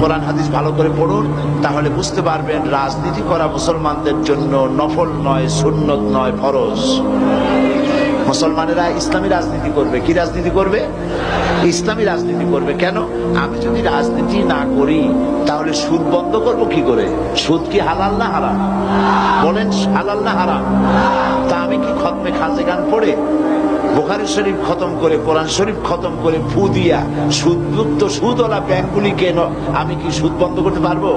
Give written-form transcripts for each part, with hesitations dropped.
কোরআন হাদিস ভালো করে পড়ুন, তাহলে বুঝতে পারবেন রাজনীতি করা মুসলমানদের জন্য নফল নয়, সুন্নত নয়, ফরজ। মুসলমানেরা ইসলামী রাজনীতি করবে। কি রাজনীতি করবে? ইসলামী রাজনীতি করবে। কেন? আমি যদি রাজনীতি না করি তাহলে সুদ বন্ধ করব কি করে? সুদ কি হালাল না হারাম? বলেন, হালাল না হারাম? তা আমি কি খতমে খাজে গান পড়ে, বুখারী শরীফ খতম করে, কোরআন শরীফ খতম করে, ফু দিয়া সুদমুক্ত সুদওয়ালা ব্যাংকগুলিকে আমি কি সুদ বন্ধ করতে পারবো?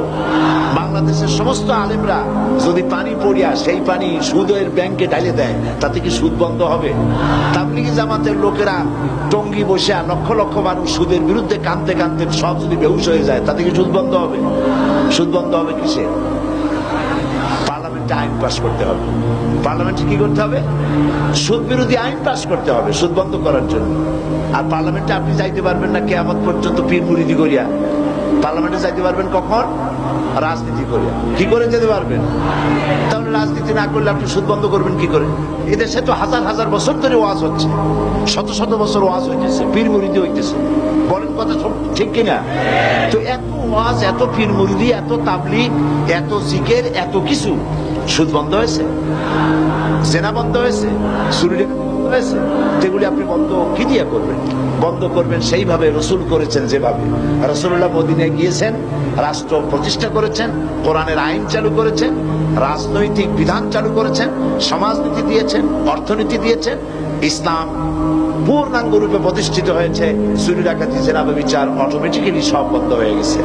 বাংলাদেশের সমস্ত আলেমরা যদি পানি পড়িয়া সেই পানি সুদের ব্যাংকে ঢালে দেয়, তাতে কি সুদ বন্ধ হবে? তাবলিগি জামাতের লোকেরা টঙ্গি বসে লক্ষ লক্ষ মানুষ সুদের বিরুদ্ধে কাঁদতে কাঁদতে সব যদি বেহুশ হয়ে যায়, তাতে কি সুদ বন্ধ হবে? সুদ বন্ধ হবে কিসে? পার্লামেন্টে আইন পাস করতে হবে। পার্লামেন্টে কি করতে হবে? সুদ বিরোধী আইন পাস করতে হবে সুদ বন্ধ করার জন্য। আর পার্লামেন্টে আপনি যাইতে পারবেন না কিয়ামত পর্যন্ত পীর মুরিদি করিয়া। পার্লামেন্টে যাইতে পারবেন কখন? রাজনীতি করিয়া। কি করে যেতে পারবেন? তাহলে রাজনীতি না করলে আপনি সুদ বন্ধ করবেন কি করে? এদেশে তো হাজার হাজার বছর ধরে ওয়াজ হচ্ছে, শত শত বছর ওয়াজ হইতেছে, পীর মুরিদি হইতেছে। বলেন কথা ঠিক কিনা? তো এত ওয়াজ, এত পীর মুরিদি, এত তাবলীগ, এত জিকির, এত কিছু, সুদ বন্ধ হয়েছে? জেনা বন্ধ হয়েছে? চুরি বন্ধ হয়েছে? যেগুলি আপনি বন্ধ কি দিয়ে করবেন? বন্ধ করবেন সেইভাবে রসুল করেছেন, যেভাবে রাসূলুল্লাহ মদিনায় গিয়েছেন, রাষ্ট্র প্রতিষ্ঠা করেছেন, কোরআনের আইন চালু করেছেন, রাজনৈতিক বিধান চালু করেছেন, সমাজনীতি দিয়েছেন, অর্থনীতি দিয়েছেন। ইসলাম পূর্ণাঙ্গ রূপে প্রতিষ্ঠিত হয়েছে। চুরি ডাকাতি, জেনা, ব্যভিচার অটোমেটিক্যালি সব বন্ধ হয়ে গেছে।